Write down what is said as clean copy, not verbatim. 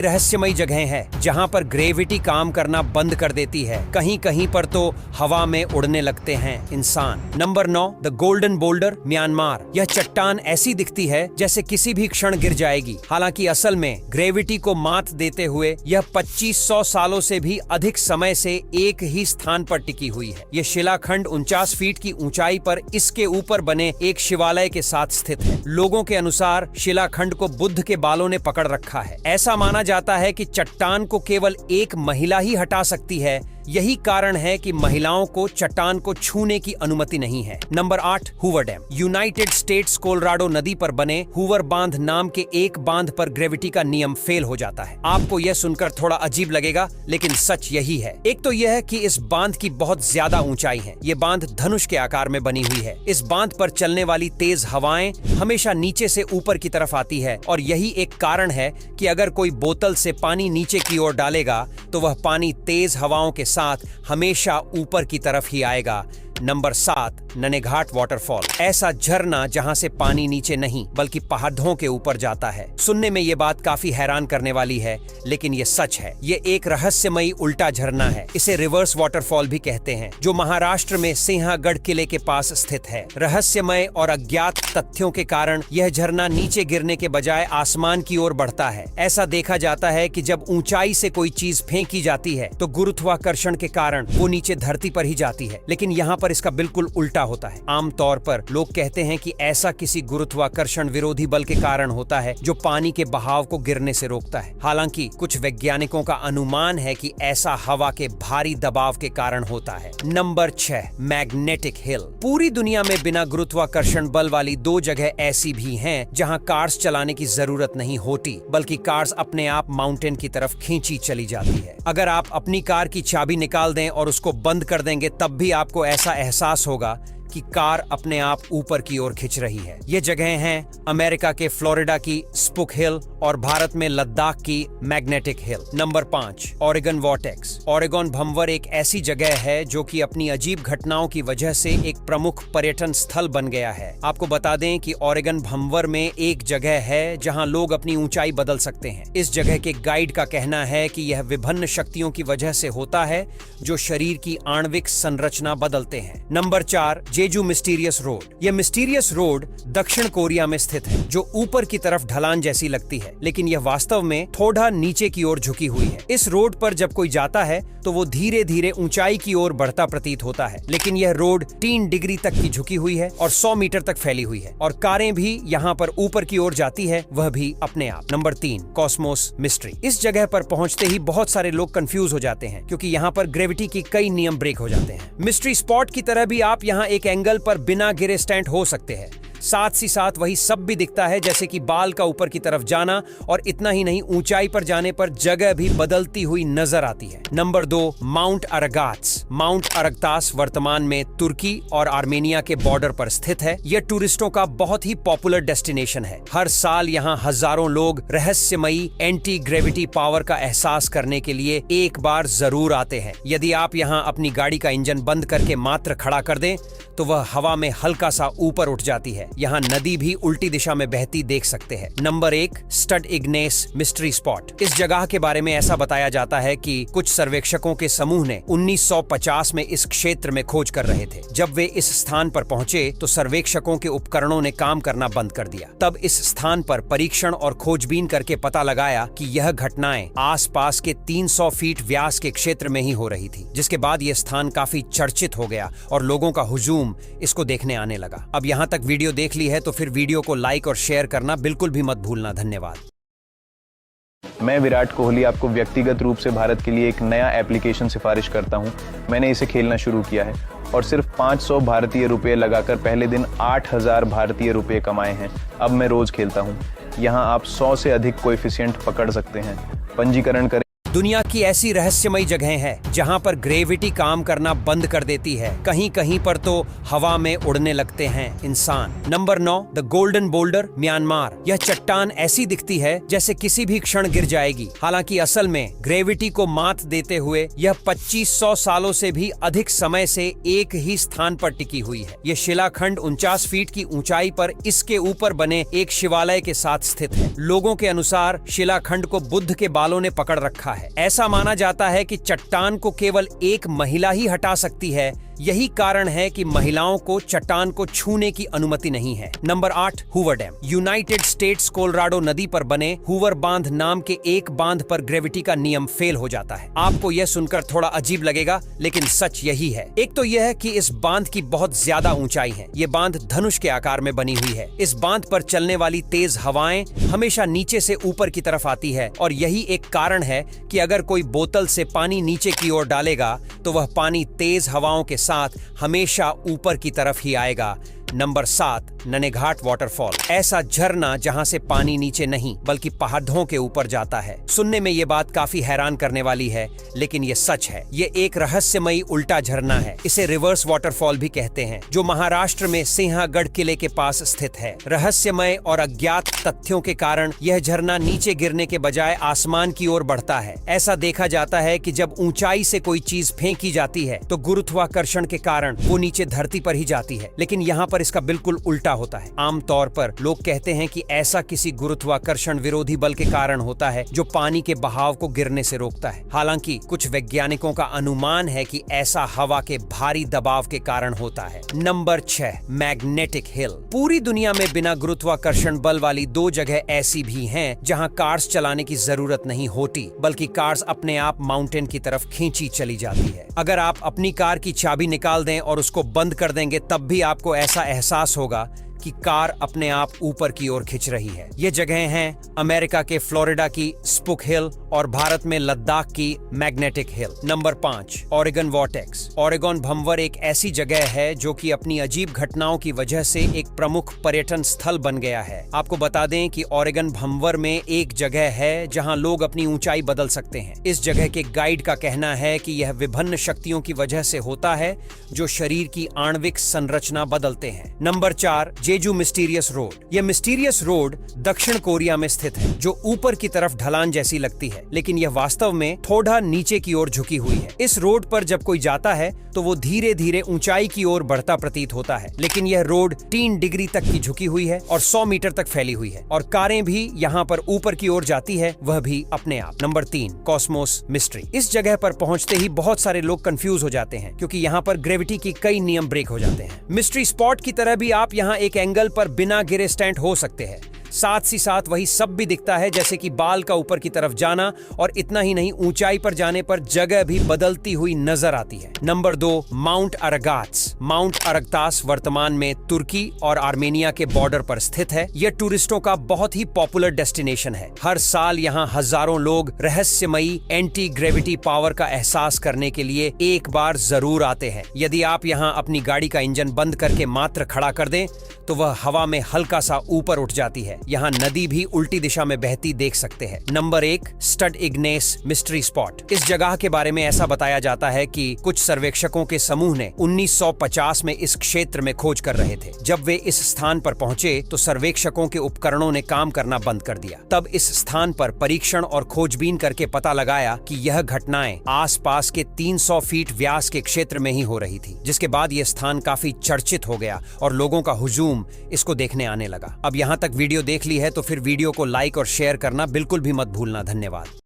रहस्यमयी जगह है जहां पर ग्रेविटी काम करना बंद कर देती है। कहीं कहीं पर तो हवा में उड़ने लगते हैं इंसान। Number 9, the golden boulder, Myanmar. यह चट्टान ऐसी दिखती है जैसे किसी भी क्षण गिर जाएगी। हालांकि असल में ग्रेविटी को मात देते हुए यह 2500 सालों से भी अधिक समय से एक ही स्थान पर टिकी हुई है। यह शिलाखंड 49 फीट की ऊंचाई पर इसके ऊपर बने एक शिवालय के साथ स्थित है। लोगों के अनुसार शिलाखंड को बुद्ध के बालों ने पकड़ रखा है। ऐसा माना जाता है कि चट्टान को केवल एक महिला ही हटा सकती है। यही कारण है कि महिलाओं को चट्टान को छूने की अनुमति नहीं है। Number 8, Hoover dam. United states Colorado नदी पर बने हूवर बांध नाम के एक बांध पर ग्रेविटी का नियम फेल हो जाता है। आपको यह सुनकर थोड़ा अजीब लगेगा, लेकिन सच यही है। एक तो यह है कि इस बांध की बहुत ज्यादा ऊंचाई है। ये बांध धनुष के आकार में बनी हुई है। इस बांध पर चलने वाली तेज हवाएं हमेशा नीचे से ऊपर की तरफ आती है और यही एक कारण है कि अगर कोई बोतल से पानी नीचे की ओर डालेगा तो वह पानी तेज हवाओं के साथ हमेशा ऊपर की तरफ ही आएगा। Number 7, Naneghat waterfall. ऐसा झरना जहां से पानी नीचे नहीं बल्कि पहाड़ों के ऊपर जाता है। सुनने में ये बात काफी हैरान करने वाली है, लेकिन ये सच है। ये एक रहस्यमयी उल्टा झरना है। इसे रिवर्स वाटरफॉल भी कहते हैं, जो महाराष्ट्र में सिंहगढ़ किले के पास स्थित है। रहस्यमय और अज्ञात तथ्यों के कारण यह झरना नीचे गिरने के बजाय आसमान की ओर बढ़ता है। ऐसा देखा जाता है कि जब ऊंचाई से कोई चीज फेंकी जाती है तो गुरुत्वाकर्षण के कारण वो नीचे धरती पर ही जाती है, लेकिन यहाँ पर इसका बिल्कुल उल्टा होता है। आमतौर पर लोग कहते हैं कि ऐसा किसी गुरुत्वाकर्षण विरोधी बल के कारण होता है जो पानी के बहाव को गिरने से रोकता है। हालांकि कुछ वैज्ञानिकों का अनुमान है कि ऐसा हवा के भारी दबाव के कारण होता है। Number 6, magnetic hill. पूरी दुनिया में बिना गुरुत्वाकर्षण बल वाली 2 जगह ऐसी भी हैं जहां कार्स चलाने की जरूरत नहीं होती, बल्कि कार्स अपने आप माउंटेन की तरफ खींची चली जाती है। अगर आप अपनी कार की चाबी निकाल दें और उसको बंद कर देंगे, तब भी आपको ऐसा एहसास होगा कि कार अपने आप ऊपर की ओर खिंच रही है। ये जगह हैं अमेरिका के फ्लोरिडा की स्पुक हिल और भारत में लद्दाख की magnetic hill. Number 5, Oregon vortex. Oregon भंवर एक ऐसी जगह है जो कि अपनी अजीब घटनाओं की वजह से एक प्रमुख पर्यटन स्थल बन गया है। आपको बता दें कि ओरेगन भंवर में एक जगह है जहां लोग अपनी ऊंचाई बदल सकते हैं। इस जगह के गाइड का कहना है कि यह विभिन्न शक्तियों की वजह से होता है जो शरीर की आणविक संरचना बदलते हैं। नंबर 4, जेजू मिस्टीरियस रोड। यह मिस्टीरियस रोड दक्षिण कोरिया में स्थित है, जो ऊपर की तरफ ढलान जैसी लगती है, लेकिन यह वास्तव में थोड़ा नीचे की ओर झुकी हुई है। इस रोड पर जब कोई जाता है तो वो धीरे धीरे ऊंचाई की ओर बढ़ता प्रतीत होता है, लेकिन यह रोड 3 डिग्री तक की झुकी हुई है और 100 मीटर तक फैली हुई है, और कारें भी यहाँ पर ऊपर की ओर जाती है, वह भी अपने आप। Number 3, Cosmos mystery. इस जगह पर पहुंचते ही बहुत सारे लोग कंफ्यूज हो जाते हैं, क्योंकि यहाँ पर ग्रेविटी की कई नियम ब्रेक हो जाते हैं। मिस्ट्री स्पॉट की तरह भी आप यहाँ एक एंगल पर बिना गिरे स्टैंड हो सकते हैं। साथ ही साथ वही सब भी दिखता है, जैसे कि बाल का ऊपर की तरफ जाना, और इतना ही नहीं, ऊंचाई पर जाने पर जगह भी बदलती हुई नजर आती है। Number 2, mount Aragats. Mount Aragats वर्तमान में तुर्की और आर्मेनिया के बॉर्डर पर स्थित है। यह टूरिस्टों का बहुत ही पॉपुलर डेस्टिनेशन है। हर साल यहाँ हजारों लोग रहस्यमयी एंटी ग्रेविटी पावर का एहसास करने के लिए एक बार जरूर आते हैं। यदि आप यहाँ अपनी गाड़ी का इंजन बंद करके मात्र खड़ा कर दें तो वह हवा में हल्का सा ऊपर उठ जाती है। यहाँ नदी भी उल्टी दिशा में बहती देख सकते हैं। Number 1, stud igneous mystery spot. इस जगह के बारे में ऐसा बताया जाता है कि कुछ सर्वेक्षकों के समूह ने 1950 में इस क्षेत्र में खोज कर रहे थे। जब वे इस स्थान पर पहुंचे तो सर्वेक्षकों के उपकरणों ने काम करना बंद कर दिया। तब इस स्थान पर परीक्षण और खोजबीन करके पता लगाया कि यह घटनाएं आसपास के 300 फीट व्यास के क्षेत्र में ही हो रही थी, जिसके बाद यह स्थान काफी चर्चित हो गया और लोगों का हुजूम इसको देखने आने लगा। अब यहाँ तक वीडियो देख ली है तो फिर वीडियो को लाइक और शेयर करना बिल्कुल भी मत भूलना। धन्यवाद। मैं विराट कोहली आपको व्यक्तिगत रूप से भारत के लिए एक नया एप्लीकेशन सिफारिश करता हूं। मैंने इसे खेलना शुरू किया है और सिर्फ 500 भारतीय रुपये लगाकर पहले दिन 8000 भारतीय रुपये कमाए हैं। अब मैं रोज खेलता हूं। यहां आप 100 से अधिक कोएफिशिएंट पकड़ सकते हैं। पंजीकरण करें दुनिया की ऐसी रहस्यमयी जगहें हैं जहां पर ग्रेविटी काम करना बंद कर देती है। कहीं कहीं पर तो हवा में उड़ने लगते हैं इंसान। Number 9, the golden boulder, Myanmar. यह चट्टान ऐसी दिखती है जैसे किसी भी क्षण गिर जाएगी। हालांकि असल में ग्रेविटी को मात देते हुए यह 2500 सालों से भी अधिक समय से एक ही स्थान पर टिकी हुई है। यह शिलाखंड 49 फीट की ऊंचाई पर इसके ऊपर बने एक शिवालय के साथ स्थित है। लोगों के अनुसार शिलाखंड को बुद्ध के बालों ने पकड़ रखा है। ऐसा माना जाता है कि चट्टान को केवल एक महिला ही हटा सकती है। यही कारण है कि महिलाओं को चट्टान को छूने की अनुमति नहीं है। Number 8, Hoover dam. United states Colorado नदी पर बने हूवर बांध नाम के एक बांध पर ग्रेविटी का नियम फेल हो जाता है। आपको यह सुनकर थोड़ा अजीब लगेगा, लेकिन सच यही है। एक तो यह है कि इस बांध की बहुत ज्यादा ऊंचाई है। ये बांध धनुष के आकार में बनी हुई है। इस बांध पर चलने वाली तेज हवाएं हमेशा नीचे से ऊपर की तरफ आती है और यही एक कारण है कि अगर कोई बोतल से पानी नीचे की ओर डालेगा तो वह पानी तेज हवाओं के साथ हमेशा ऊपर की तरफ ही आएगा। Number 7, Naneghat waterfall. ऐसा झरना जहां से पानी नीचे नहीं बल्कि पहाड़ों के ऊपर जाता है। सुनने में ये बात काफी हैरान करने वाली है, लेकिन ये सच है। ये एक रहस्यमयी उल्टा झरना है। इसे रिवर्स वाटरफॉल भी कहते हैं, जो महाराष्ट्र में सिंहगढ़ किले के पास स्थित है। रहस्यमय और अज्ञात तथ्यों के कारण यह झरना नीचे गिरने के बजाय आसमान की ओर बढ़ता है। ऐसा देखा जाता है कि जब ऊंचाई से कोई चीज फेंकी जाती है तो गुरुत्वाकर्षण के कारण वो नीचे धरती पर ही जाती है, लेकिन यहाँ पर इसका बिल्कुल उल्टा होता है। आमतौर पर लोग कहते हैं कि ऐसा किसी गुरुत्वाकर्षण विरोधी बल के कारण होता है जो पानी के बहाव को गिरने से रोकता है। हालांकि कुछ वैज्ञानिकों का अनुमान है कि ऐसा हवा के भारी दबाव के कारण होता है। Number 6, magnetic hill. पूरी दुनिया में बिना गुरुत्वाकर्षण बल वाली 2 जगह ऐसी भी हैं जहां कार्स चलाने की जरूरत नहीं होती, बल्कि कार्स अपने आप माउंटेन की तरफ खींची चली जाती है। अगर आप अपनी कार की चाबी निकाल दें और उसको बंद कर देंगे तब भी आपको ऐसा एहसास होगा कि कार अपने आप ऊपर की ओर खिंच रही है। ये जगहें हैं अमेरिका के फ्लोरिडा की स्पुक हिल और भारत में लद्दाख की magnetic hill. Number 5, Oregon vortex. Oregon भंवर एक ऐसी जगह है जो कि अपनी अजीब घटनाओं की वजह से एक प्रमुख पर्यटन स्थल बन गया है। आपको बता दें कि ओरेगन भंवर में एक जगह है जहां लोग अपनी ऊंचाई बदल सकते हैं। इस जगह के गाइड का कहना है कि यह विभिन्न शक्तियों की वजह से होता है जो शरीर की आणविक संरचना बदलते हैं। नंबर 4, जेजू मिस्टीरियस रोड। यह मिस्टीरियस रोड दक्षिण कोरिया में स्थित है, जो ऊपर की तरफ ढलान जैसी लगती है, लेकिन यह वास्तव में थोड़ा नीचे की ओर झुकी हुई है। इस रोड पर जब कोई जाता है तो वो धीरे धीरे ऊंचाई की ओर बढ़ता प्रतीत होता है, लेकिन यह रोड 3 डिग्री तक की झुकी हुई है और 100 मीटर तक फैली हुई है, और कारें भी यहाँ पर ऊपर की ओर जाती है, वह भी अपने आप। Number 3, Cosmos mystery. इस जगह पर पहुंचते ही बहुत सारे लोग कंफ्यूज हो जाते हैं, क्योंकि यहाँ पर ग्रेविटी की कई नियम ब्रेक हो जाते हैं। मिस्ट्री स्पॉट की तरह भी आप यहाँ एक एंगल पर बिना गिरे स्टैंड हो सकते हैं। साथ ही साथ वही सब भी दिखता है, जैसे कि बाल का ऊपर की तरफ जाना, और इतना ही नहीं, ऊंचाई पर जाने पर जगह भी बदलती हुई नजर आती है। Number 2, mount Aragats. Mount Aragats वर्तमान में तुर्की और आर्मेनिया के बॉर्डर पर स्थित है। यह टूरिस्टों का बहुत ही पॉपुलर डेस्टिनेशन है। हर साल यहाँ हजारों लोग रहस्यमयी एंटी ग्रेविटी पावर का एहसास करने के लिए एक बार जरूर आते हैं। यदि आप यहाँ अपनी गाड़ी का इंजन बंद करके मात्र खड़ा कर दें तो वह हवा में हल्का सा ऊपर उठ जाती है। यहाँ नदी भी उल्टी दिशा में बहती देख सकते हैं। Number 1, stud igneous mystery spot. इस जगह के बारे में ऐसा बताया जाता है कि कुछ सर्वेक्षकों के समूह ने 1950 में इस क्षेत्र में खोज कर रहे थे। जब वे इस स्थान पर पहुंचे तो सर्वेक्षकों के उपकरणों ने काम करना बंद कर दिया। तब इस स्थान पर परीक्षण और खोजबीन करके पता लगाया कि यह घटनाएं आसपास के 300 फीट व्यास के क्षेत्र में ही हो रही थी, जिसके बाद यह स्थान काफी चर्चित हो गया और लोगों का हुजूम इसको देखने आने लगा। अब यहाँ तक वीडियो देख ली है तो फिर वीडियो को लाइक और शेयर करना बिल्कुल भी मत भूलना। धन्यवाद।